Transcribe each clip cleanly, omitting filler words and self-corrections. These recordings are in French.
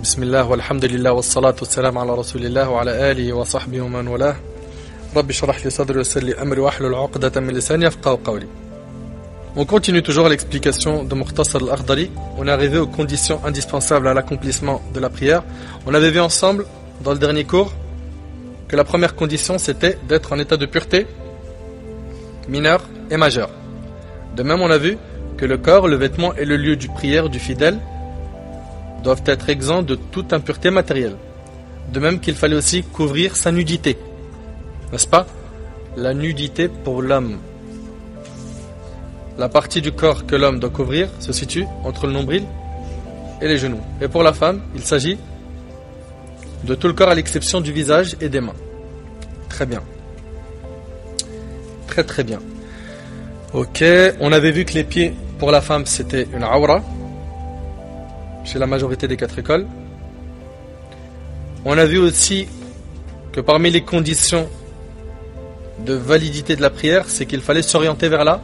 بسم الله والحمد لله والصلاة والسلام على رسول الله وعلى آله وصحبه ومن والاه. رب اشرح لي صدري ويسر لي أمري واحلل عقدة من لساني يفقهوا قولي. On continue toujours l'explication de Mukhtasar al-Akhdari. On est arrivé aux conditions indispensables à l'accomplissement de la prière. On avait vu ensemble, dans le dernier cours, que la première condition c'était d'être en état de pureté mineur et majeur. De même, on a vu que le corps, le vêtement et le lieu du prière du fidèle doivent être exempts de toute impureté matérielle. De même qu'il fallait aussi couvrir sa nudité. N'est-ce pas? La nudité pour l'homme. La partie du corps que l'homme doit couvrir se situe entre le nombril et les genoux. Et pour la femme, il s'agit de tout le corps à l'exception du visage et des mains. Très bien. Très très bien. Ok, on avait vu que les pieds pour la femme c'était une awra chez la majorité des 4 écoles. On a vu aussi que parmi les conditions de validité de la prière, c'est qu'il fallait s'orienter vers la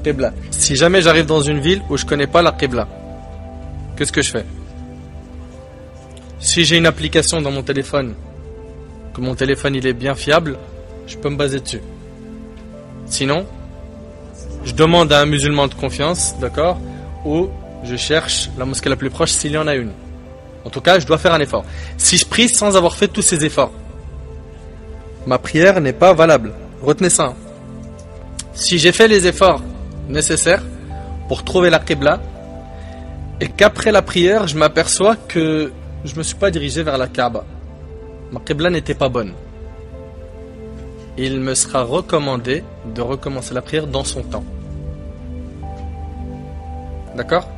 Qibla. Si jamais j'arrive dans une ville où je ne connais pas la Qibla, qu'est-ce que je fais? Si j'ai une application dans mon téléphone, que mon téléphone il est bien fiable, je peux me baser dessus. Sinon, je demande à un musulman de confiance, d'accord, ou je cherche la mosquée la plus proche s'il y en a une. En tout cas, je dois faire un effort. Si je prie sans avoir fait tous ces efforts, ma prière n'est pas valable. Retenez ça. Si j'ai fait les efforts nécessaires pour trouver la Qibla et qu'après la prière, je m'aperçois que je ne me suis pas dirigé vers la Kaaba, ma Qibla n'était pas bonne, il me sera recommandé de recommencer la prière dans son temps. D'accord?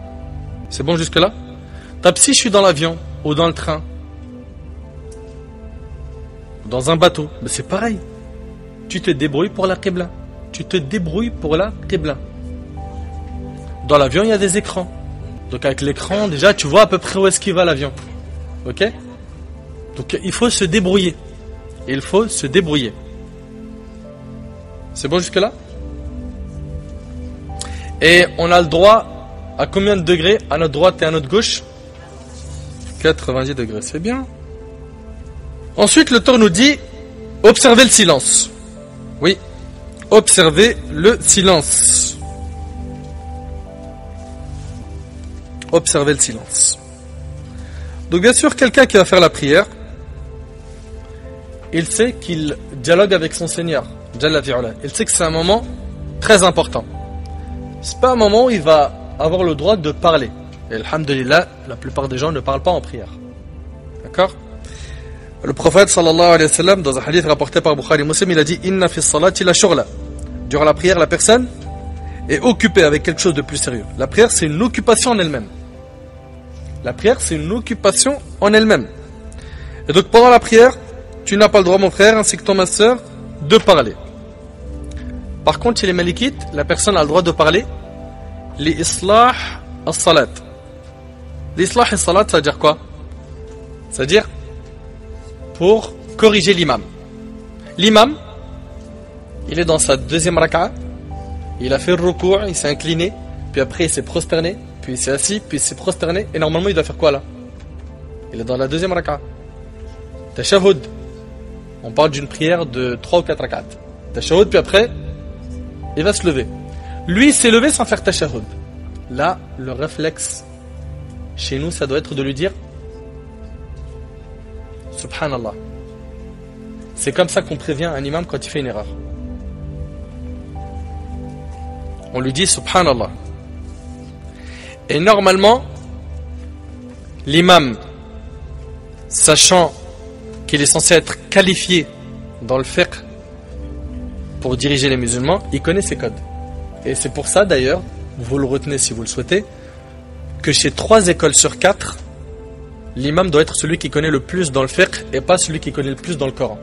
C'est bon jusque là? Si je suis dans l'avion ou dans le train ou dans un bateau, ben c'est pareil. Tu te débrouilles pour la Qibla. Tu te débrouilles pour la Qibla. Dans l'avion, il y a des écrans. Donc avec l'écran, déjà, tu vois à peu près où est-ce qu'il va l'avion. Ok? Donc il faut se débrouiller. Il faut se débrouiller. C'est bon jusque là? Et on a le droit à combien de degrés à notre droite et à notre gauche? 90 degrés, c'est bien. Ensuite, l'auteur nous dit observez le silence. Oui, observez le silence. Observez le silence. Donc bien sûr, quelqu'un qui va faire la prière, il sait qu'il dialogue avec son Seigneur. Il sait que c'est un moment très important. C'est pas un moment où il va avoir le droit de parler. Et alhamdulillah, la plupart des gens ne parlent pas en prière. D'accord? Le prophète sallallahu alayhi wa sallam, dans un hadith rapporté par Bukhari Muslim, il a dit Inna fi salati la shughla. Durant la prière, la personne est occupée avec quelque chose de plus sérieux. La prière, c'est une occupation en elle-même. La prière, c'est une occupation en elle-même. Et donc pendant la prière, tu n'as pas le droit, mon frère, ainsi que toi, ma soeur, de parler. Par contre, chez les malikites, la personne a le droit de parler l'islah as-salat. L'islah as-salat, ça veut dire quoi? Ça veut dire pour corriger l'imam. L'imam, il est dans sa deuxième raka'a, il a fait le ruku', il s'est incliné, puis après il s'est prosterné, puis il s'est assis, puis il s'est prosterné, et normalement il doit faire quoi là? Il est dans la deuxième raka'a. Tashahhud. On parle d'une prière de 3 ou 4 raka'at. Tashahhud, puis après, il va se lever. Lui, il s'est levé sans faire tashahhud. Là, le réflexe chez nous, ça doit être de lui dire Subhanallah. C'est comme ça qu'on prévient un imam quand il fait une erreur. On lui dit Subhanallah. Et normalement, l'imam, sachant qu'il est censé être qualifié dans le fiqh pour diriger les musulmans, il connaît ses codes. Et c'est pour ça d'ailleurs, vous le retenez si vous le souhaitez, que chez 3 écoles sur 4, l'imam doit être celui qui connaît le plus dans le fiqh et pas celui qui connaît le plus dans le Coran.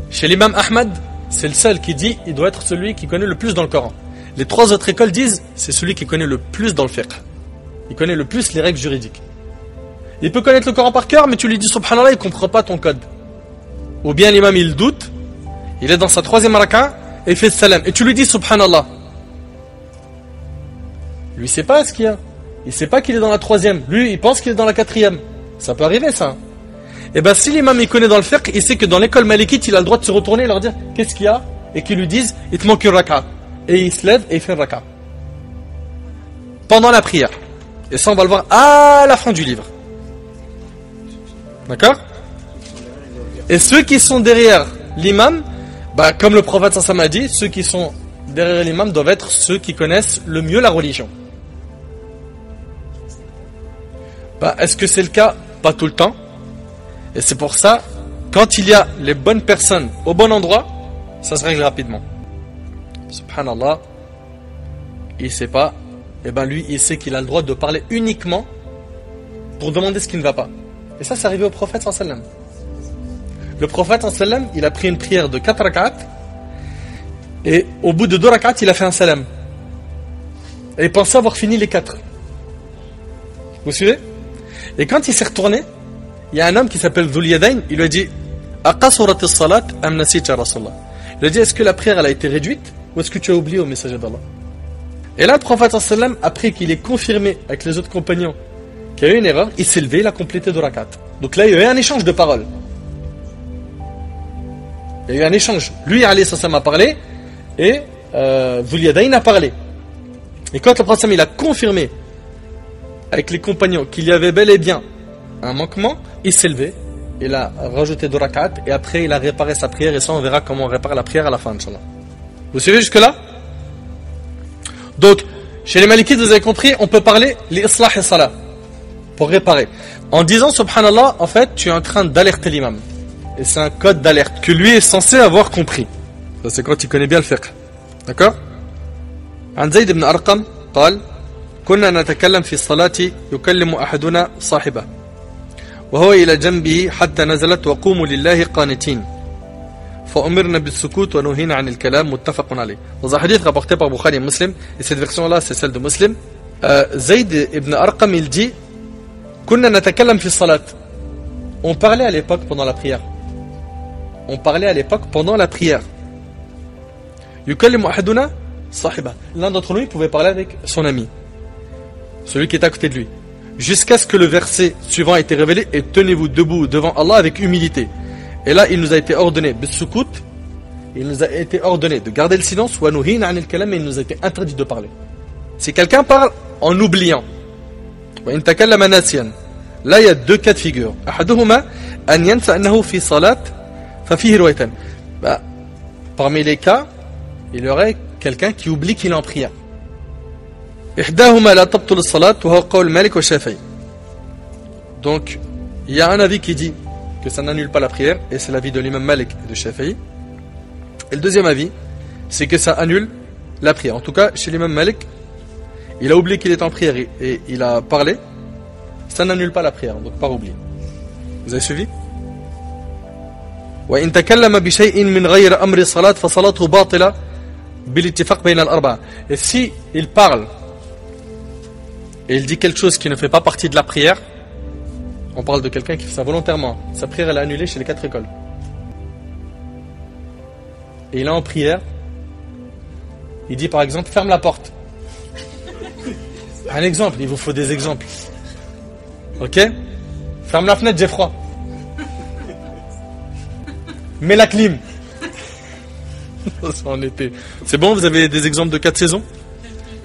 Chez l'imam Ahmad, c'est le seul qui dit il doit être celui qui connaît le plus dans le Coran. Les 3 autres écoles disent c'est celui qui connaît le plus dans le fiqh. Il connaît le plus les règles juridiques. Il peut connaître le Coran par cœur, mais tu lui dis Subhanallah, il ne comprend pas ton code. Ou bien l'imam il doute, il est dans sa 3e raka'a et il fait salam. Et tu lui dis Subhanallah. Lui, il sait pas ce qu'il y a. il sait pas qu'il est dans la troisième. Lui, il pense qu'il est dans la quatrième. Ça peut arriver, ça. Et ben, si l'imam, il connaît dans le fiqh, il sait que dans l'école malikite, il a le droit de se retourner et leur dire, qu'est-ce qu'il y a? Et qu'ils lui disent, il te manque une raka. Et il se lève et il fait une raka. Pendant la prière. Et ça, on va le voir à la fin du livre. D'accord? Et ceux qui sont derrière l'imam, bah, comme le prophète sallallahu alayhi wa sallam a dit, ceux qui sont derrière l'imam doivent être ceux qui connaissent le mieux la religion. Bah, est-ce que c'est le cas? Pas tout le temps. Et c'est pour ça, quand il y a les bonnes personnes au bon endroit, ça se règle rapidement. Subhanallah, il sait pas, et ben lui, il sait qu'il a le droit de parler uniquement pour demander ce qui ne va pas. Et ça, c'est arrivé au prophète sallallahu alayhi wa sallam. Le prophète sallallahu alayhi wa sallam, il a pris une prière de 4 rak'at, et au bout de 2 rak'at, il a fait un salam. Et il pensait avoir fini les 4. Vous suivez? Et quand il s'est retourné, il y a un homme qui s'appelle Dhul Yadayn, il lui a dit Aqasurat as-salat am nasita Rasulullah. Il lui a dit, est-ce que la prière elle a été réduite ou est-ce que tu as oublié au messager d'Allah? Et là, le prophète sallallahu alayhi wa sallam, après qu'il ait confirmé avec les autres compagnons qu'il y a eu une erreur, il s'est levé, il a complété 2 rak'at. Donc là, il y a eu un échange de paroles. Il y a eu un échange. Lui, alayhi sallam, a parlé et Dhul Yadayn a parlé. Et quand le prophète sallallahu alayhi wa sallam, il a confirmé avec les compagnons qu'il y avait bel et bien un manquement, il s'est levé, il a rajouté 2 rak'at et après il a réparé sa prière, et ça on verra comment on répare la prière à la fin, Inch'Allah. Vous suivez jusque là? Donc chez les Malikites, vous avez compris, on peut parler l'islah et salah pour réparer en disant subhanallah, en fait tu es en train d'alerter l'imam et c'est un code d'alerte que lui est censé avoir compris. Ça c'est quand il connaît bien le fiqh. D'accord? عن زيد بن أرقم قال كنا نتكلم في الصلاة يكلم أحدنا صاحبه وهو إلى جنبه حتى نزلت وقوموا لله قانتين فأمرنا بالسكوت ونهينا عن الكلام متفق عليه. Dans un hadith rapporté par Bukhari et Muslim, et cette version-là c'est celle de Muslim, Zayd ibn Arqam il dit كنا نتكلم في الصلاة. On parlait à l'époque pendant la prière. On parlait à l'époque pendant la prière. يكلم أحدنا صاحبه. L'un d'entre nous pouvait parler avec son ami, celui qui est à côté de lui, jusqu'à ce que le verset suivant ait été révélé, et tenez-vous debout devant Allah avec humilité. Et là il nous a été ordonné bisukut, il nous a été ordonné de garder le silence, wa nuhina anil kalam, et il nous a été interdit de parler. Si quelqu'un parle en oubliant, wa in takallama nasiyan, là il y a 2 cas de figure. Ahaduhuma an yansa annahu fi salat fa fihi riwayatan. Parmi les cas, il y aurait quelqu'un qui oublie qu'il est en prière. إحداهما لا تبطل الصلاة وهو قول مالك والشافعي. Donc il y a un avis qui dit que ça n'annule pas la prière, et c'est l'avis de l'imam Malik et de Shafi'i. Et le deuxième avis, c'est que ça annule la prière. En tout cas, chez l'imam Malik, il a oublié qu'il est en prière et il a parlé, ça n'annule pas la prière, donc par oubli. Vous avez suivi? وإن تكلم بشيء من غير أمر الصلاة فصلاته باطلة بالاتفاق بين الأربعة. Et si il parle et il dit quelque chose qui ne fait pas partie de la prière, on parle de quelqu'un qui fait ça volontairement, sa prière elle est annulée chez les 4 écoles. Et il est en prière, il dit par exemple ferme la porte. Un exemple, il vous faut des exemples. Ok? Ferme la fenêtre, j'ai froid. Mets la clim. C'est en été. C'est bon, vous avez des exemples de 4 saisons?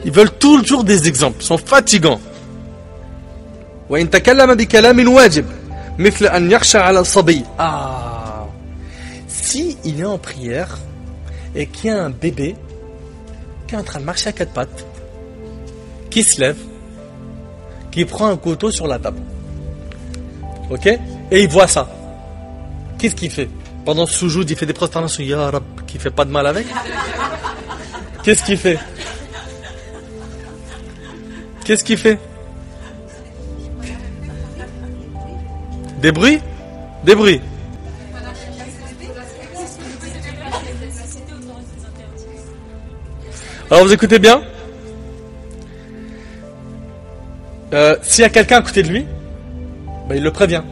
Ils veulent toujours des exemples, ils sont fatigants. وإن تكلم بكلام واجب مثل أن يخشى على الصبي. Ah, si il est en prière et qu'il y a un bébé qui est en train de marcher à 4 pattes, qui se lève, qui prend un couteau sur la table, ok, et il voit ça, qu'est-ce qu'il fait? Pendant ce soujoud, il fait des prosternations, Ya Rab, qui fait pas de mal avec. Qu'est-ce qu'il fait? Qu'est-ce qu'il fait? Des bruits? Des bruits. Alors vous écoutez bien. S'il y a quelqu'un à côté de lui, il le prévient.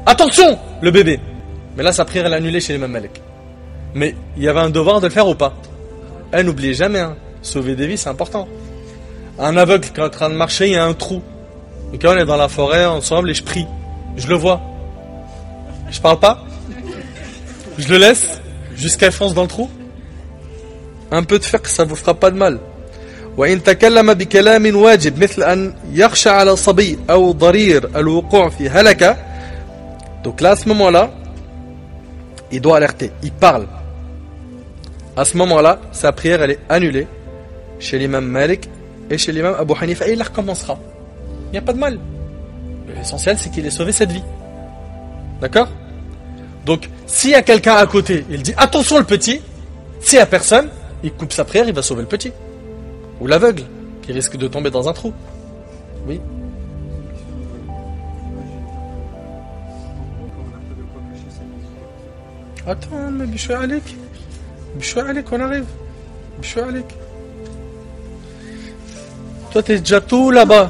Attention, le bébé. Mais là, sa prière est annulée chez l'imam Malik. Mais il y avait un devoir de le faire ou pas? N'oubliez jamais, sauver des vies, c'est important. Un aveugle qui est en train de marcher, il y a un trou. Ok, on est dans la forêt ensemble et je prie. Je le vois. Je parle pas. Je le laisse jusqu'à fonce dans le trou. Un peu de fiqh, ça vous fera pas de mal. وإن تكلم بكلام واجب مثل أن يخشى على صبي أو ضرير الوقوع في هلكة. Donc là, à ce moment-là, il doit alerter, il parle. À ce moment-là, sa prière, elle est annulée chez l'imam Malik et chez l'imam Abu Hanifa et il la recommencera. Il n'y a pas de mal. L'essentiel, c'est qu'il ait sauvé cette vie. D'accord? Donc, s'il y a quelqu'un à côté, il dit attention le petit. S'il n'y a personne, il coupe sa prière, il va sauver le petit. Ou l'aveugle, qui risque de tomber dans un trou. Oui. Attends, mais Bishwa Alik. Bishwa Alik, on arrive. Bishwa Alik. Toi, t'es déjà tout là-bas.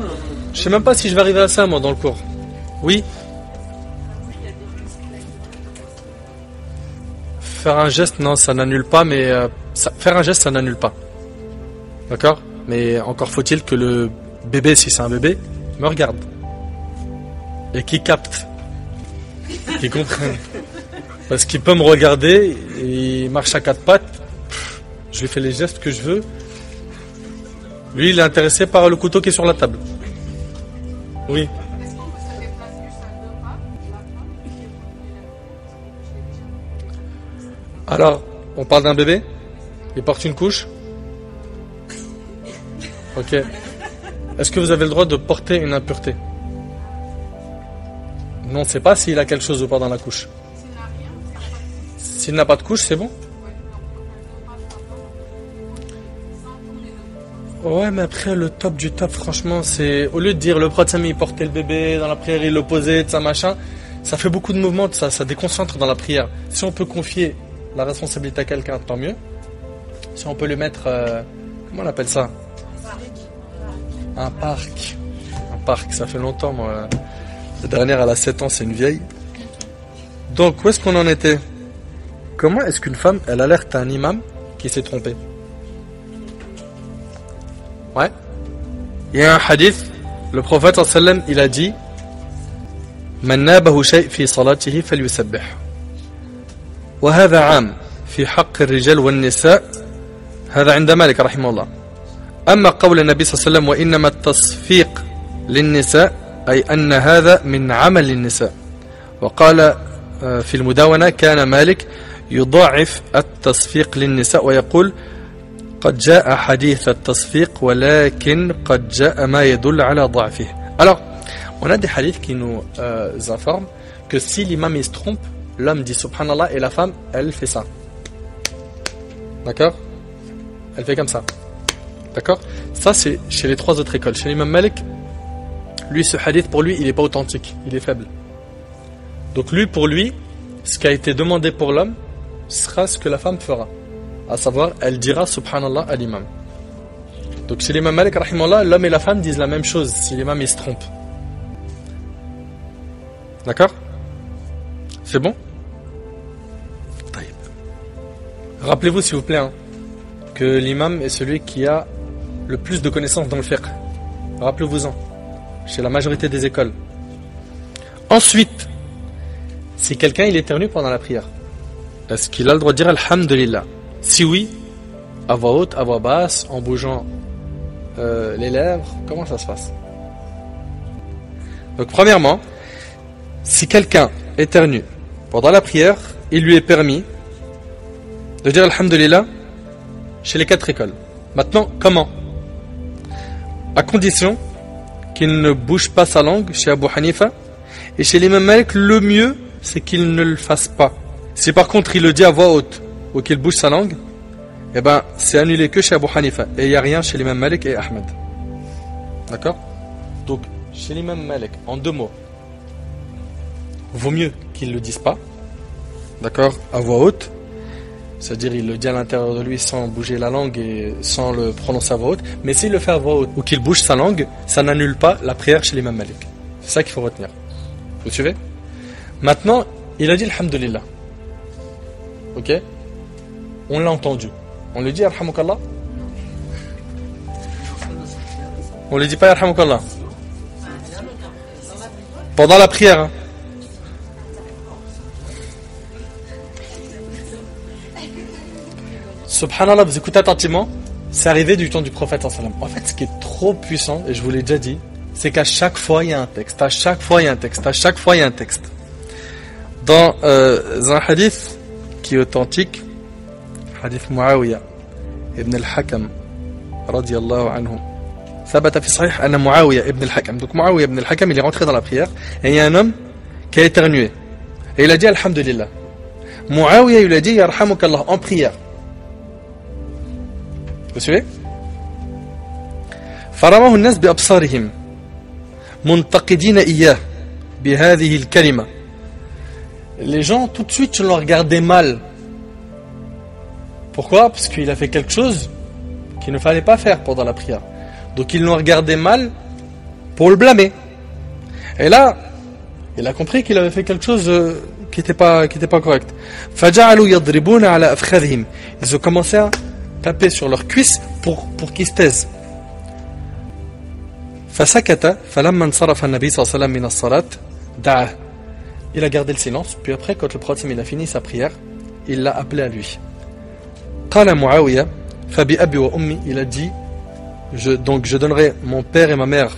Je sais même pas si je vais arriver à ça, moi, dans le cours. Oui. Faire un geste, non, ça n'annule pas, mais faire un geste, ça n'annule pas. D'accord? Mais encore faut-il que le bébé, si c'est un bébé, me regarde. Et qu'il capte. Qu'il comprenne. Parce qu'il peut me regarder, et il marche à quatre pattes, je lui fais les gestes que je veux. Lui, il est intéressé par le couteau qui est sur la table. Oui. Alors, on parle d'un bébé? Il porte une couche? Ok. Est-ce que vous avez le droit de porter une impureté? Non, on ne sait pas s'il a quelque chose ou pas dans la couche. S'il n'a pas de couche, c'est bon? Ouais, mais après, le top du top, franchement, c'est... Au lieu de dire le prophète, il portait le bébé, dans la prière, il le posait, de ça, machin, ça fait beaucoup de mouvements, ça déconcentre dans la prière. Si on peut confier la responsabilité à quelqu'un, tant mieux. Si on peut lui mettre... comment on appelle ça? Un parc. Un parc, ça fait longtemps, moi. La dernière, elle a 7 ans, c'est une vieille. Donc, où est-ce qu'on en était? Comment est-ce qu'une femme, elle alerte un imam qui s'est trompé? Ouais. Il y a un hadith, le prophète sallam, il a dit من نابه شيء في صلاته فليسبح وهذا عام في حق الرجال والنساء هذا عند مالك رحمه الله أما قول النبي صلى الله عليه وسلم وإنما التصفيق للنساء أي أن هذا من عمل النساء وقال في المداونة كان مالك يضاعف التصفيق للنساء ويقول قد جاء حديث التصفيق ولكن قد جاء ما يدل على ضعفه. Alors, on a des hadiths qui nous informent que si l'imam il se trompe, l'homme dit subhanallah et la femme, elle fait ça. D'accord? Elle fait comme ça. D'accord? Ça c'est chez les trois autres écoles. Chez l'imam Malik, lui ce hadith pour lui, il n'est pas authentique, il est faible. Donc lui, pour lui, ce qui a été demandé pour l'homme sera ce que la femme fera. À savoir, elle dira subhanallah à l'imam. Donc chez l'imam Malik, rahimahullah, l'homme et la femme disent la même chose si l'imam il se trompe. D'accord? C'est bon? Rappelez-vous s'il vous plaît que l'imam est celui qui a le plus de connaissances dans le fiqh. Rappelez-vous-en. Chez la majorité des écoles. Ensuite, si quelqu'un il éternue pendant la prière, est-ce qu'il a le droit de dire alhamdulillah? Si oui, à voix haute, à voix basse, en bougeant les lèvres, comment ça se passe? Donc premièrement, si quelqu'un éternue pendant la prière, il lui est permis de dire alhamdulillah chez les quatre écoles. Maintenant, comment? À condition qu'il ne bouge pas sa langue chez Abu Hanifa, et chez l'imam Malik, le mieux, c'est qu'il ne le fasse pas. Si par contre il le dit à voix haute, ou qu'il bouge sa langue, eh ben, c'est annulé que chez Abu Hanifa. Et il n'y a rien chez l'imam Malik et Ahmed. D'accord? Donc, chez l'imam Malik, en deux mots, vaut mieux qu'il ne le dise pas. D'accord? À voix haute. C'est-à-dire, il le dit à l'intérieur de lui sans bouger la langue et sans le prononcer à voix haute. Mais s'il le fait à voix haute, ou qu'il bouge sa langue, ça n'annule pas la prière chez l'imam Malik. C'est ça qu'il faut retenir. Vous suivez? Maintenant, il a dit alhamdulillah. Ok? On l'a entendu. On lui dit yarhamukallah? On lui dit pas yarhamukallah? Pendant la prière. Hein. Subhanallah, vous écoutez attentivement. C'est arrivé du temps du prophète. En fait, ce qui est trop puissant, et je vous l'ai déjà dit, c'est qu'à chaque fois il y a un texte. À chaque fois il y a un texte. À chaque fois il y a un texte. Dans un hadith qui est authentique, hadith Muawiyah ibn al-Hakam radiyallahu anhu. ثبت في صحيح أن معاوية ابن الحكم. Donc Muawiyah ibn al-Hakam, il est rentré dans la prière et il y a un homme qui a éternué. Et il a dit Alhamdulillah. Muawiyah il a dit Yarhamukallah en prière. Vous suivez? فرماه الناس بأبصارهم منتقدين إياه بهذه الكلمة. Les gens tout de suite l'ont regardé mal. Pourquoi? Parce qu'il a fait quelque chose qu'il ne fallait pas faire pendant la prière. Donc ils l'ont regardé mal pour le blâmer. Et là, il a compris qu'il avait fait quelque chose qui n'était pas correct. فَجَعَلُوا يَضْرِبُونَ عَلَى أَفْخَذِهِمْ. Ils ont commencé à taper sur leurs cuisses pour qu'ils se taisent. فَسَكَتَ فَلَمَّا انصَرَفَ النَّبِي صلى الله عليه وسلم من الصلاة دعاه. Il a gardé le silence, puis après, quand le prophète il a fini sa prière, il l'a appelé à lui. قال معاوية فبأبي وأمي, il a dit, je donnerai mon père et ma mère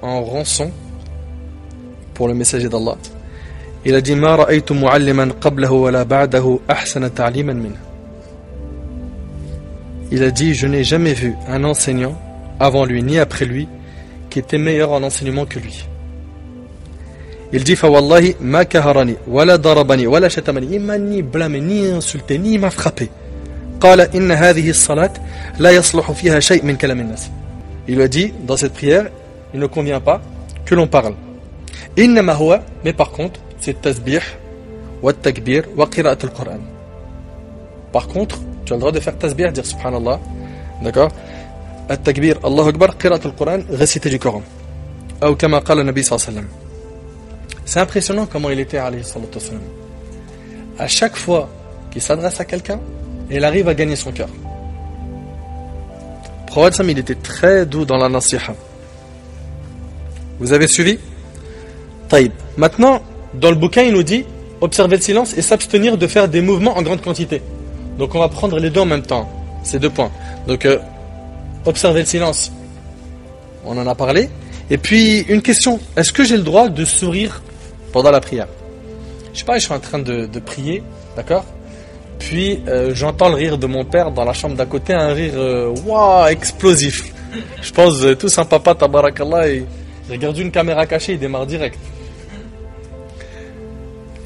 en rançon pour le messager d'Allah. Il a dit ما رأيت معلما قبله ولا بعده أحسن تعليما منه. Il a dit, je n'ai jamais vu un enseignant avant lui ni après lui qui était meilleur en enseignement que lui. Il dit فوالله ما كهرني ولا ضربني ولا شتمني. Il m'a ni blâmé, ni insulté, ni m'a frappé. قال إن هذه الصلاة لا يصلح فيها شيء من كلام الناس. Il lui a dit, dans cette prière, il ne convient pas que l'on parle. إنما هو, mais par contre, c'est tasbih, wa takbir, wa qira'at al-Qur'an. Par contre, tu as le droit de faire tasbih, dire subhanallah, d'accord? At-takbir, Allahu Akbar, qira'at al-Qur'an, réciter du Coran. Ou kama qala Nabi sallallahu alayhi wa sallam. C'est impressionnant comment il était alayhi sallallahu alayhi wa sallam. À chaque fois qu'il s'adresse à quelqu'un, il arrive à gagner son cœur. Le prophète il était très doux dans la nasiha. Vous avez suivi? Taïb. Maintenant, dans le bouquin, il nous dit observer le silence et s'abstenir de faire des mouvements en grande quantité. Donc on va prendre les deux en même temps. Ces 2 points. Donc observer le silence, on en a parlé. Et puis une question, est-ce que j'ai le droit de sourire pendant la prière? Je sais pas, je suis en train de prier, d'accord? Puis j'entends le rire de mon père dans la chambre d'à côté, un rire explosif. Je pense tout un papa tabarakallah, il regarde une caméra cachée, il démarre direct.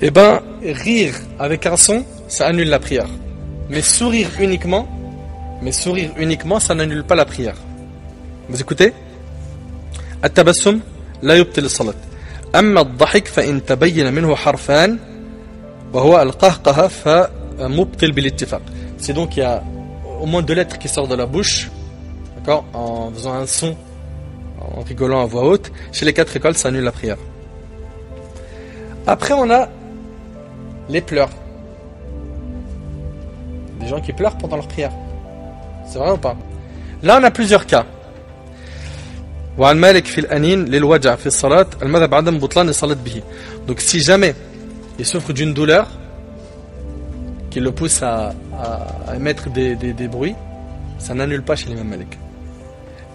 Eh ben, rire avec un son, ça annule la prière. Mais sourire uniquement, ça n'annule pas la prière. Vous écoutez? التبسم لا يبطل الصلاة. أما الضحك فإن تبين منه حرفان وهو القهقه فمبطل بالاتفاق. C'est donc il y a au moins 2 lettres qui sortent de la bouche, d'accord, en faisant un son, en rigolant à voix haute. Chez les 4 écoles, ça annule la prière. Après, on a les pleurs. Des gens qui pleurent pendant leur prière. C'est vrai ou pas? Là, on a plusieurs cas. وعن مالك في الأنين للوجع في الصلاة المذهب عدم بطلان الصلاة به. Donc si jamais il souffre d'une douleur qui le pousse à émettre des bruits, ça n'annule pas chez l'imam Malik.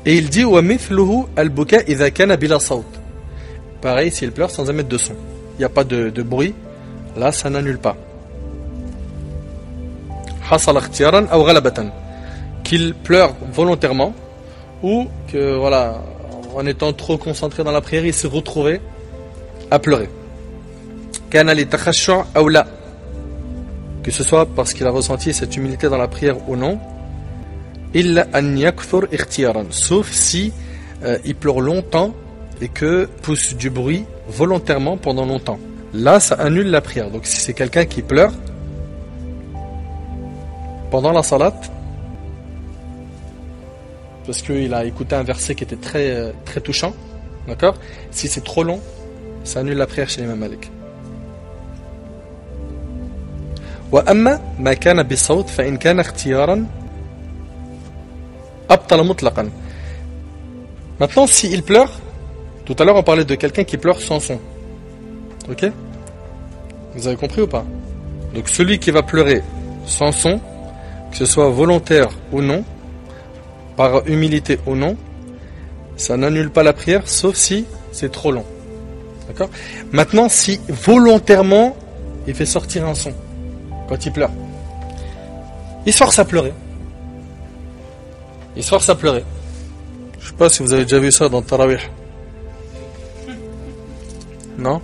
Et il dit ومثله البكاء إذا كان بلا صوت. Pareil, s'il pleure sans émettre de son, il n'y a pas de bruit, là ça n'annule pas. حصل اختيارا أو غلبة, qu'il pleure volontairement ou que voilà, en étant trop concentré dans la prière, il s'est retrouvé à pleurer. كان لتخشع أو لا, que ce soit parce qu'il a ressenti cette humilité dans la prière ou non. إلا أن يكثر اختيارا, sauf si il pleure longtemps et que pousse du bruit volontairement pendant longtemps. Là, ça annule la prière. Donc si c'est quelqu'un qui pleure pendant la salat, parce qu'il a écouté un verset qui était très, très touchant, d'accord? Si c'est trop long, ça annule la prière chez l'imam Malik. وأما ما كان بالصوت فإن كان اختيارا أبطل مطلقا. Maintenant, s'il pleure Tout à l'heure, on parlait de quelqu'un qui pleure sans son. Ok? Vous avez compris ou pas? Donc celui qui va pleurer sans son, que ce soit volontaire ou non, par humilité ou non, ça n'annule pas la prière, sauf si c'est trop long. D'accord? Maintenant, si volontairement, il fait sortir un son, quand il pleure, il se force à pleurer. Il se force à pleurer. Je sais pas si vous avez déjà vu ça dans le Tarawih. Non?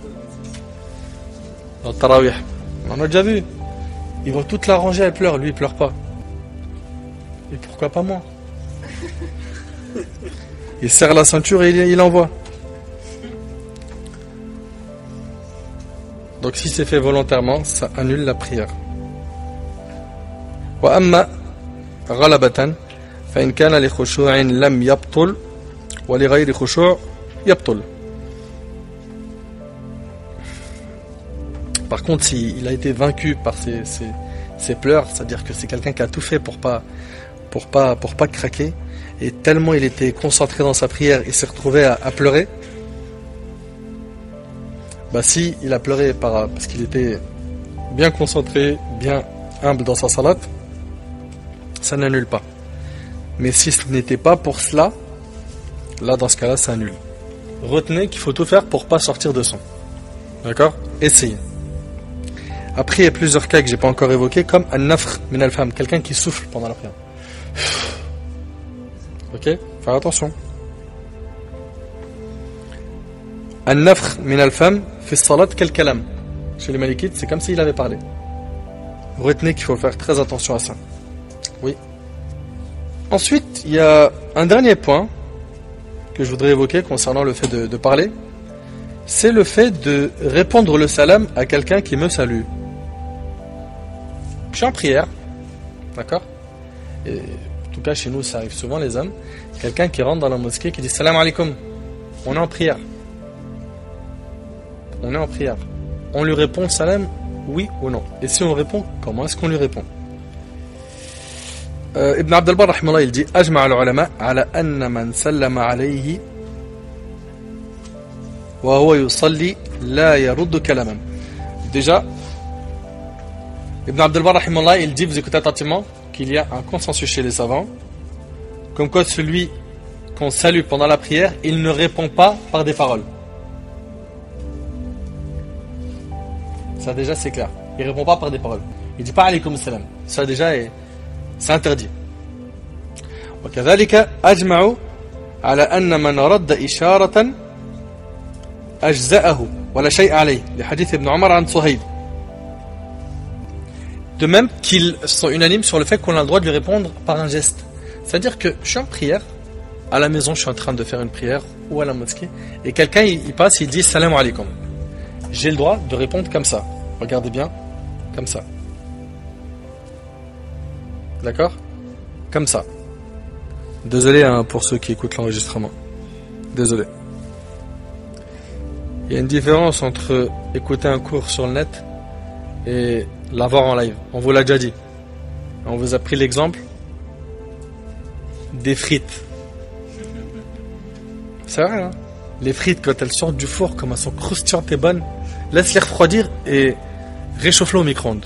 Dans le Tarawih. On a déjà vu. Il voit toute la rangée, elle pleure. Lui, il pleure pas. Et pourquoi pas moi? Il serre la ceinture et il envoie. Donc si c'est fait volontairement, ça annule la prière. Wa amma ghalabatan fa in kana li khushu'in lam yabtul wa li ghayri khushu' yabtul. Par contre, s'il a été vaincu par ses pleurs, c'est-à-dire que c'est quelqu'un qui a tout fait pour pas craquer, et tellement il était concentré dans sa prière, il s'est retrouvé à pleurer. Bah si il a pleuré parce qu'il était bien concentré, bien humble dans sa salat, ça n'annule pas. Mais si ce n'était pas pour cela, là dans ce cas-là, ça annule. Retenez qu'il faut tout faire pour pas sortir de son. D'accord? Essayez. Après, il y a plusieurs cas que j'ai pas encore évoqués, comme un nafr min al-fam, quelqu'un qui souffle pendant la prière. Ok? Faire attention. Un nafr min al-fam fi salat kal kalam. Chez les malikites, c'est comme s'il avait parlé. Retenez qu'il faut faire très attention à ça. Oui. Ensuite, il y a un dernier point que je voudrais évoquer concernant le fait de parler. C'est le fait de répondre le salam à quelqu'un qui me salue. Je suis en prière, d'accord? Et en tout cas, chez nous, ça arrive souvent, les hommes. Quelqu'un qui rentre dans la mosquée qui dit salam alaikum. On est en prière. On est en prière. On lui répond salam, oui ou non? Et si on répond, comment est-ce qu'on lui répond? Ibn Abd al-Barr, rahimahullah, il dit Ajma' al-ulama ala anna man sallama alayhi wa huwa yusalli la yaruddu kalaman. Déjà, Ibn Abd al-Barr, rahimahullah, il dit, vous écoutez attentivement, qu'il y a un consensus chez les savants, comme quoi celui qu'on salue pendant la prière, il ne répond pas par des paroles. Ça déjà c'est clair. Il ne répond pas par des paroles. Il ne dit pas alaykoum salam. Ça déjà c'est interdit. وكذلك أجمعوا على أن من رد إشارة أجزأه ولا شيء عليه لحديث ابن عمر عن صهيب. De même qu'ils sont unanimes sur le fait qu'on a le droit de lui répondre par un geste. C'est-à-dire que je suis en prière, à la maison je suis en train de faire une prière, ou à la mosquée, et quelqu'un il passe, il dit salam alaikum. J'ai le droit de répondre comme ça. Regardez bien, comme ça. D'accord? Comme ça. Désolé pour ceux qui écoutent l'enregistrement. Désolé. Il y a une différence entre écouter un cours sur le net et l'avoir en live. On vous l'a déjà dit. On vous a pris l'exemple des frites. C'est vrai, hein? Les frites, quand elles sortent du four, comme elles sont croustillantes et bonnes, laisse-les refroidir et réchauffe-les au micro-ondes.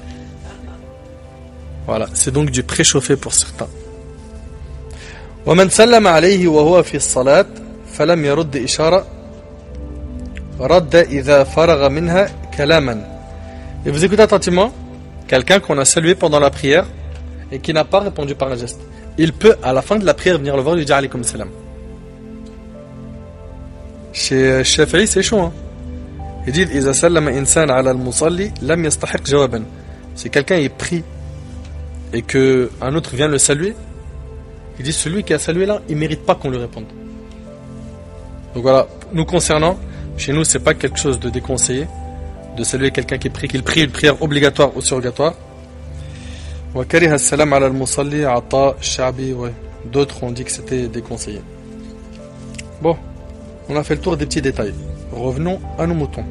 Voilà, c'est donc du préchauffé pour certains. ومن سلم عليه وهو في الصلاة فلم يرد إشارة رد إذا فرغ منها كلاما. Et vous écoutez attentivement, quelqu'un qu'on a salué pendant la prière et qui n'a pas répondu par un geste. Il peut, à la fin de la prière, venir le voir et lui dire alaykoum salam. Chez Shafi'i, c'est chaud, hein. Il dit إذا سلم إنسان على المصلي لم يستحق جوابا. Si quelqu'un est pris et que un autre vient le saluer, il dit celui qui a salué là, il mérite pas qu'on lui réponde. Donc voilà, nous concernant, chez nous c'est pas quelque chose de déconseillé de saluer quelqu'un qui prie, qu'il prie une prière obligatoire ou surrogatoire. وكره السلام على المصلي عطاء الشعبي. D'autres ont dit que c'était déconseillé. Bon, on a fait le tour des petits détails. Revenons à nos moutons.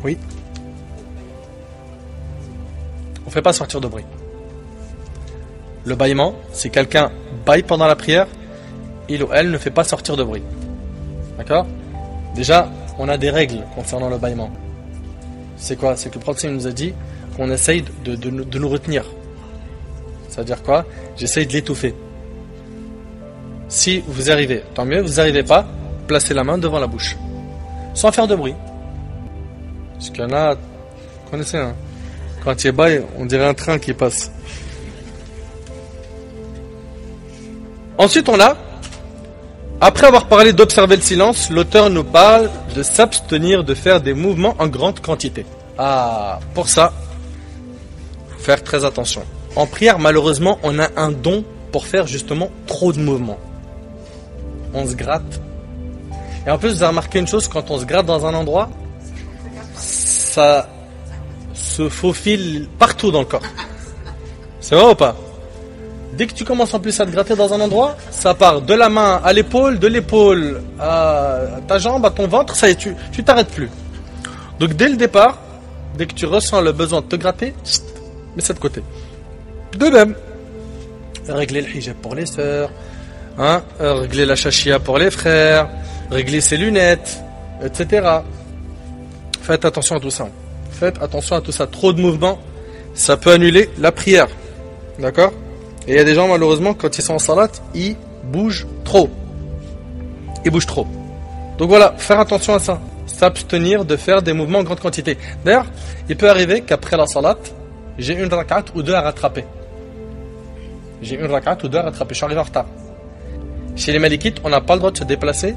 Oui. On ne fait pas sortir de bruit. Le bâillement, si quelqu'un bâille pendant la prière, il ou elle ne fait pas sortir de bruit. D'accord? Déjà, on a des règles concernant le bâillement. C'est quoi? C'est que le prophète nous a dit qu'on essaye de nous retenir. Ça veut dire quoi? J'essaye de l'étouffer. Si vous arrivez, tant mieux. Vous n'arrivez pas, placez la main devant la bouche. Sans faire de bruit. Parce qu'il y en a, vous connaissez, hein? Quand il baille, on dirait un train qui passe. Ensuite, on a, après avoir parlé d'observer le silence, l'auteur nous parle de s'abstenir de faire des mouvements en grande quantité. Ah, pour ça, faut faire très attention. En prière, malheureusement, on a un don pour faire justement trop de mouvements. On se gratte. Et en plus, vous avez remarqué une chose, quand on se gratte dans un endroit, ça se faufile partout dans le corps. C'est vrai ou pas? Dès que tu commences en plus à te gratter dans un endroit, ça part de la main à l'épaule, de l'épaule à ta jambe, à ton ventre, ça y est, tu t'arrêtes plus. Donc dès le départ, dès que tu ressens le besoin de te gratter, mets ça de côté. De même, régler le hijab pour les sœurs, hein, régler la chachia pour les frères, régler ses lunettes, etc. Faites attention à tout ça. Faites attention à tout ça. Trop de mouvements, ça peut annuler la prière. D'accord? Et il y a des gens, malheureusement, quand ils sont en salat, ils bougent trop. Ils bougent trop. Donc voilà, faire attention à ça. S'abstenir de faire des mouvements en grande quantité. D'ailleurs, il peut arriver qu'après la salat, j'ai une rak'at ou deux à rattraper. J'ai une rak'at ou deux à rattraper. Je suis arrivé en retard. Chez les Malikites, on n'a pas le droit de se déplacer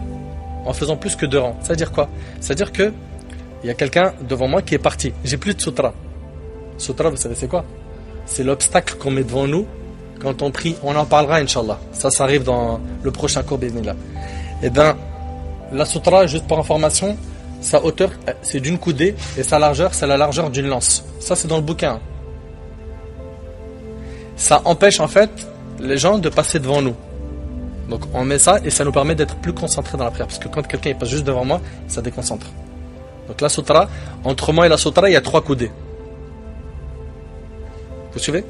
en faisant plus que 2 rangs. C'est-à-dire quoi? C'est-à-dire que il y a quelqu'un devant moi qui est parti. J'ai plus de sutra. Sutra, vous savez c'est quoi? C'est l'obstacle qu'on met devant nous quand on prie. On en parlera, Inch'Allah. Ça arrive dans le prochain cours, bismillah. Eh bien, la sutra, juste pour information, sa hauteur, c'est d'une coudée et sa largeur, c'est la largeur d'une lance. Ça, c'est dans le bouquin. Ça empêche en fait les gens de passer devant nous. Donc on met ça et ça nous permet d'être plus concentrés dans la prière. Parce que quand quelqu'un passe juste devant moi, ça déconcentre. Donc la sutra, entre moi et la sutra, il y a 3 coudées. Vous suivez?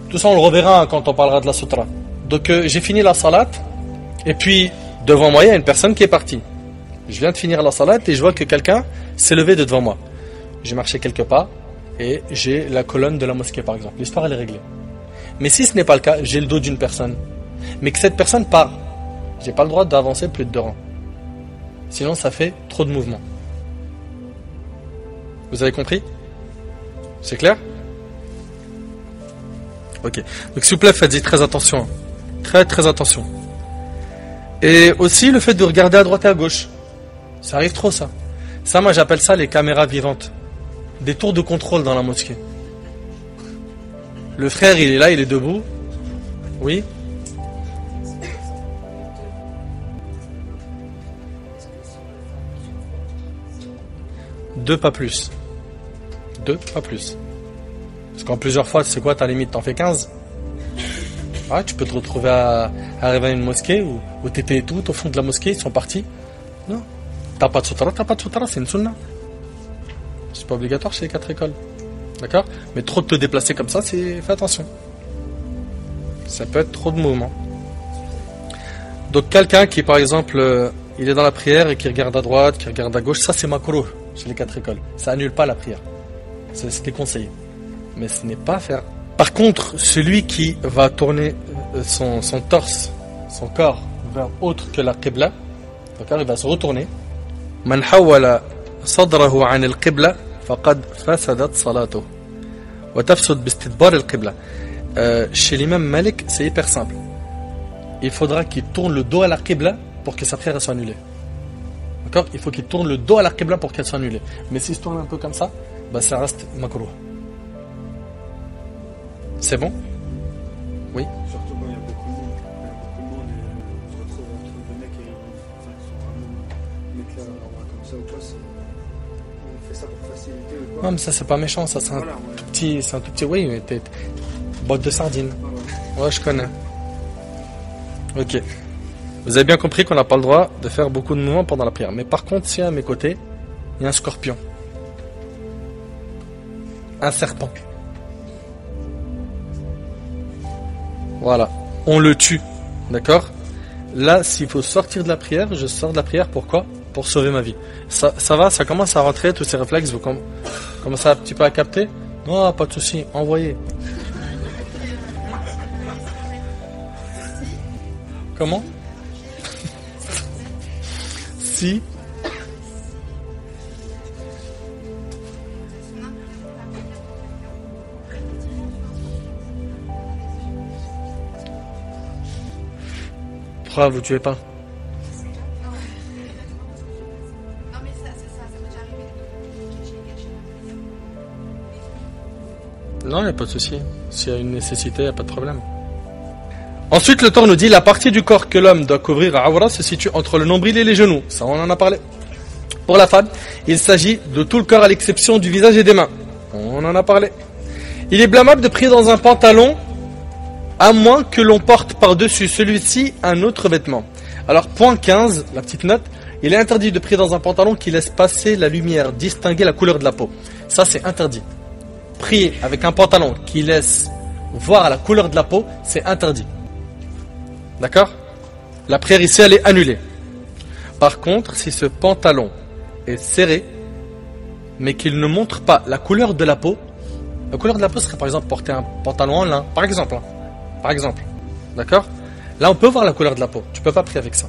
Tout ça on le reverra quand on parlera de la sutra. Donc j'ai fini la salat et puis devant moi il y a une personne qui est partie. Je viens de finir la salat et je vois que quelqu'un s'est levé de devant moi. J'ai marché quelques pas et j'ai la colonne de la mosquée par exemple. L'histoire elle est réglée. Mais si ce n'est pas le cas, j'ai le dos d'une personne, mais que cette personne part, j'ai pas le droit d'avancer plus de 2 rangs. Sinon ça fait trop de mouvements. Vous avez compris? C'est clair? Ok. Donc s'il vous plaît, faites-y très attention. Très très attention. Et aussi le fait de regarder à droite et à gauche. Ça arrive trop ça. Ça moi j'appelle ça les caméras vivantes. Des tours de contrôle dans la mosquée. Le frère il est là, il est debout. Oui? Deux, pas plus. 2, pas plus. Parce qu'en plusieurs fois, c'est quoi ta limite? T'en fais 15? Ouais, tu peux te retrouver à arriver à une mosquée où t'étais tout au fond de la mosquée, ils sont partis. Non. T'as pas de sutra, c'est une sunna. C'est pas obligatoire chez les 4 écoles. D'accord? Mais trop de te déplacer comme ça, fais attention. Ça peut être trop de mouvements. Donc quelqu'un qui, par exemple, il est dans la prière et qui regarde à droite, qui regarde à gauche, ça c'est makrouh chez les 4 écoles. Ça annule pas la prière. C'est déconseillé. Mais ce n'est pas à faire. Par contre, celui qui va tourner son torse, son corps, vers autre que la qibla, d'accord, il va se retourner. Man hawala sadrahu an al-qibla faqad fasadat salatuh wa tafsud bistidbar al-qibla. Chez l'imam Malik, c'est hyper simple. Il faudra qu'il tourne le dos à la qibla pour que sa prière soit annulée. D'accord? Il faut qu'il tourne le dos à la qibla pour qu'elle soit annulée. Mais s'il se tourne un peu comme ça, bah ça reste makrouh. C'est bon? Oui? Surtout quand il y a beaucoup de monde. On se retrouve entre des mecs qui sont vraiment mettre la main comme ça ou quoi. On fait ça pour faciliter ou quoi. Non mais ça c'est pas méchant, ça c'est Voilà, tout petit, c'est un tout petit, oui, mais t'es boîte de sardines. Voilà. Ouais, je connais. Ok. Vous avez bien compris qu'on n'a pas le droit de faire beaucoup de mouvements pendant la prière. Mais par contre, si à mes côtés, il y a un scorpion, un serpent, voilà, on le tue, d'accord? Là, s'il faut sortir de la prière, je sors de la prière. Pourquoi? Pour sauver ma vie. Ça va, ça commence à rentrer, tous ces réflexes, vous commencez un petit peu à capter? Non, pas de souci, envoyez. Comment? Si. Pourquoi vous tuez pas? Non, il n'y a pas de souci. S'il y a une nécessité, il n'y a pas de problème. Ensuite, le Torah nous dit la partie du corps que l'homme doit couvrir à Awra se situe entre le nombril et les genoux. Ça, on en a parlé. Pour la femme, il s'agit de tout le corps à l'exception du visage et des mains. On en a parlé. Il est blâmable de prier dans un pantalon à moins que l'on porte par-dessus celui-ci un autre vêtement. Alors, point 15, la petite note, il est interdit de prier dans un pantalon qui laisse passer la lumière, distinguer la couleur de la peau. Ça, c'est interdit. Prier avec un pantalon qui laisse voir la couleur de la peau, c'est interdit. D'accord? La prière ici, elle est annulée. Par contre, si ce pantalon est serré, mais qu'il ne montre pas la couleur de la peau, la couleur de la peau serait par exemple porter un pantalon en lin, par exemple. Par exemple. D'accord? Là, on peut voir la couleur de la peau. Tu peux pas prier avec ça.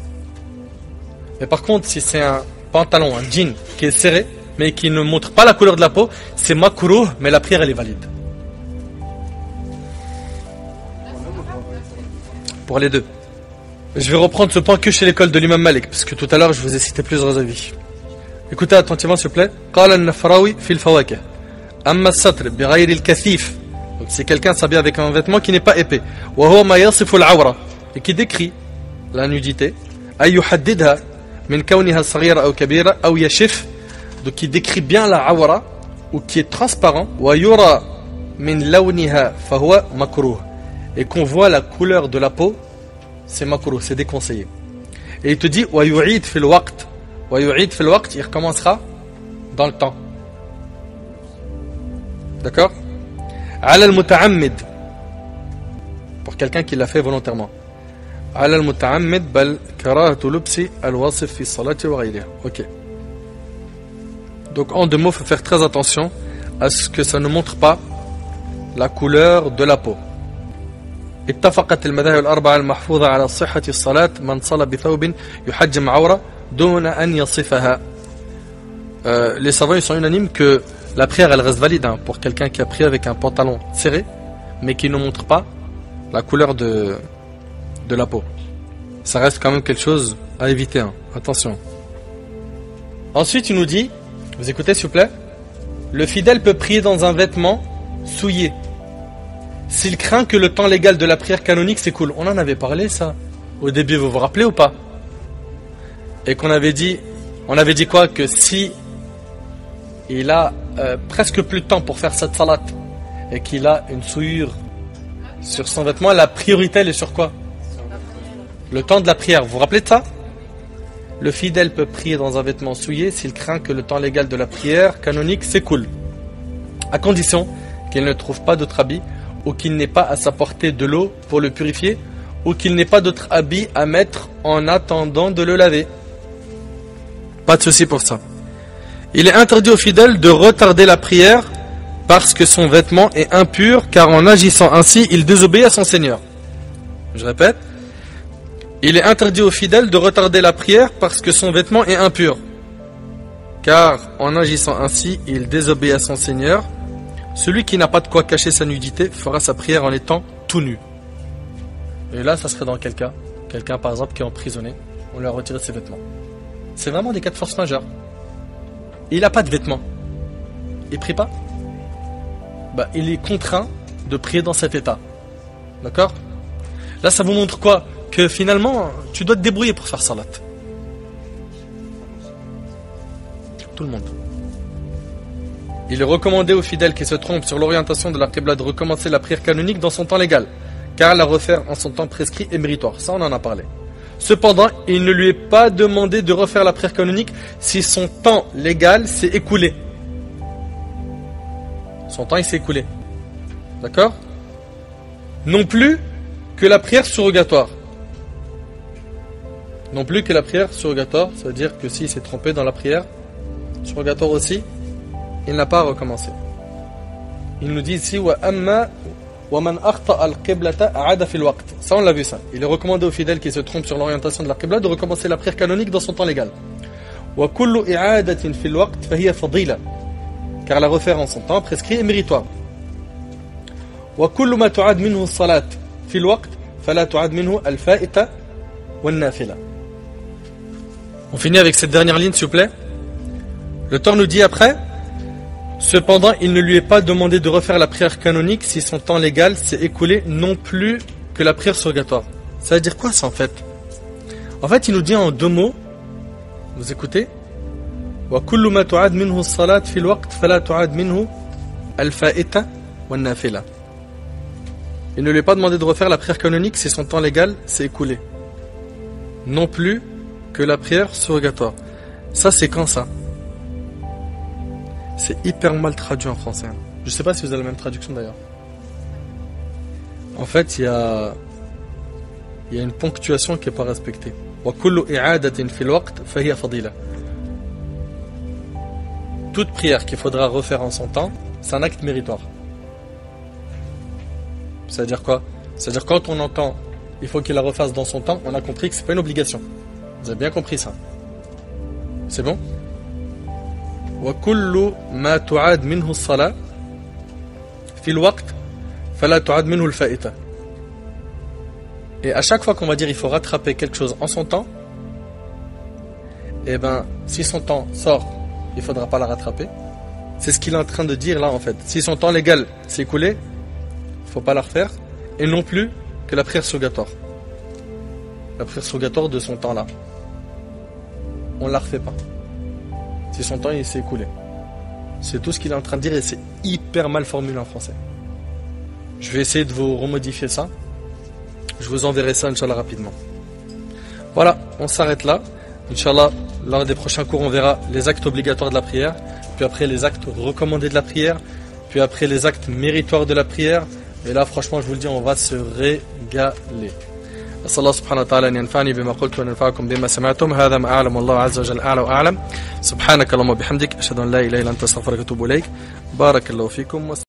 Mais par contre, si c'est un pantalon, un jean qui est serré, mais qui ne montre pas la couleur de la peau, c'est makrouh, mais la prière, elle est valide. Pour les deux. Je vais reprendre ce point que chez l'école de l'imam Malik, parce que tout à l'heure, je vous ai cité plusieurs avis. Écoutez attentivement, s'il vous plaît. قال النفراوي في الفواكه أما الستر بغير الكثيف. Donc c'est quelqu'un s'habille avec un vêtement qui n'est pas épais. وهو ما يصف العورة, et qui décrit la nudité. أي يحددها من كونها صغيرة أو كبيرة أو يشف. Donc qui décrit bien la awra ou qui est transparent. ويرى من لونها فهو مكروه. Et qu'on voit la couleur de la peau, c'est makrouh, c'est déconseillé. Et il te dit wa yu'id fil waqt. Wa yu'id fil waqt, il recommencera dans le temps. D'accord? Ala al-muta'ammid, pour quelqu'un qui l'a fait volontairement. Ala al-muta'ammid bal karahatu lubsi al-wasif fi salati wa ghayriha. OK. Donc en deux mots, il faut faire très attention à ce que ça ne montre pas la couleur de la peau. اتفقت المذاهب الأربعة المحفوظة على صحة الصلاة من صلى بثوب يحجم عورة دون أن يصفها. Les savants ils sont unanimes que la prière elle reste valide pour quelqu'un qui a prié avec un pantalon serré mais qui ne montre pas la couleur de la peau. Ça reste quand même quelque chose à éviter. Attention. Ensuite il nous dit, vous écoutez s'il vous plaît, le fidèle peut prier dans un vêtement souillé s'il craint que le temps légal de la prière canonique s'écoule. On en avait parlé ça au début, vous vous rappelez ou pas? Et qu'on avait dit, on avait dit quoi? Que si il a presque plus de temps pour faire cette salat et qu'il a une souillure sur son vêtement, la priorité elle est sur quoi? Le temps de la prière. Vous vous rappelez de ça? Le fidèle peut prier dans un vêtement souillé s'il craint que le temps légal de la prière canonique s'écoule, à condition qu'il ne trouve pas d'autre habit, ou qu'il n'ait pas à sa portée de l'eau pour le purifier, ou qu'il n'ait pas d'autre habit à mettre en attendant de le laver. Pas de souci pour ça. Il est interdit au fidèle de retarder la prière parce que son vêtement est impur, car en agissant ainsi, il désobéit à son Seigneur. Je répète. Il est interdit au fidèle de retarder la prière parce que son vêtement est impur, car en agissant ainsi, il désobéit à son Seigneur. Celui qui n'a pas de quoi cacher sa nudité fera sa prière en étant tout nu. Et là, ça serait dans quel cas? Quelqu'un, par exemple, qui est emprisonné, on lui a retiré ses vêtements. C'est vraiment des cas de force majeure. Il n'a pas de vêtements. Il prie pas? Il est contraint de prier dans cet état. D'accord? Là, ça vous montre quoi? Que finalement, tu dois te débrouiller pour faire salat. Tout le monde. Il est recommandé aux fidèles qui se trompent sur l'orientation de la qibla de recommencer la prière canonique dans son temps légal, car la refaire en son temps prescrit est méritoire. Ça, on en a parlé. Cependant, il ne lui est pas demandé de refaire la prière canonique si son temps légal s'est écoulé. Son temps, il s'est écoulé. D'accord? Non plus que la prière surrogatoire. Non plus que la prière surrogatoire, ça veut dire que s'il s'est trompé dans la prière surrogatoire aussi, il n'a pas à recommencer. Il nous dit ici wa amma wa man akhta al-qiblata a'ada fi al-waqt. Ça on l'a vu ça. Il est recommandé aux fidèles qui se trompent sur l'orientation de la qibla de recommencer la prière canonique dans son temps légal. Wa kullu i'adatin fi al-waqt fa hiya fadila. Car la refaire en son temps prescrit est méritoire. Wa kullu ma tu'ad minhu as-salat fi al-waqt fala tu'ad minhu al-fa'ita wan-nafila. On finit avec cette dernière ligne s'il vous plaît. Le temps nous dit après: cependant, il ne lui est pas demandé de refaire la prière canonique si son temps légal s'est écoulé non plus que la prière surrogatoire. Ça veut dire quoi ça en fait? En fait, il nous dit en deux mots. Vous écoutez? Wa kullu ma tu'ad minhu as-salat fi al-waqt fala tu'ad minhu al-fa'ita wan-nafila. Il ne lui est pas demandé de refaire la prière canonique si son temps légal s'est écoulé non plus que la prière surrogatoire. Ça c'est quand ça? C'est hyper mal traduit en français. Je ne sais pas si vous avez la même traduction d'ailleurs. En fait, il y a une ponctuation qui n'est pas respectée. Toute prière qu'il faudra refaire en son temps, c'est un acte méritoire. C'est-à-dire quoi? C'est-à-dire quand on entend il faut qu'il la refasse dans son temps, on a compris que ce n'est pas une obligation. Vous avez bien compris ça? C'est bon? وكل ما تعاد منه الصلاة في الوقت فلا تعاد منه الفائتة. Et à chaque fois qu'on va dire il faut rattraper quelque chose en son temps, et ben si son temps sort, il ne faudra pas la rattraper. C'est ce qu'il est en train de dire là en fait. Si son temps légal s'est écoulé, il ne faut pas la refaire, et non plus que la prière surrogatoire. La prière surrogatoire de son temps là, on ne la refait pas. Si son temps il s'est écoulé. C'est tout ce qu'il est en train de dire et c'est hyper mal formulé en français. Je vais essayer de vous remodifier ça. Je vous enverrai ça, Inch'Allah, rapidement. Voilà, on s'arrête là. Inch'Allah, lors des prochains cours, on verra les actes obligatoires de la prière, puis après les actes recommandés de la prière, puis après les actes méritoires de la prière. Et là, franchement, je vous le dis, on va se régaler. أسأل الله سبحانه وتعالى أن ينفعني بما قلت وننفعكم بما سمعتم. هذا ما أعلم والله عز وجل أعلى وأعلم. سبحانك اللهم وبحمدك أشهد أن لا إله إلا أنت أستغفرك وأتوب إليك. بارك الله فيكم.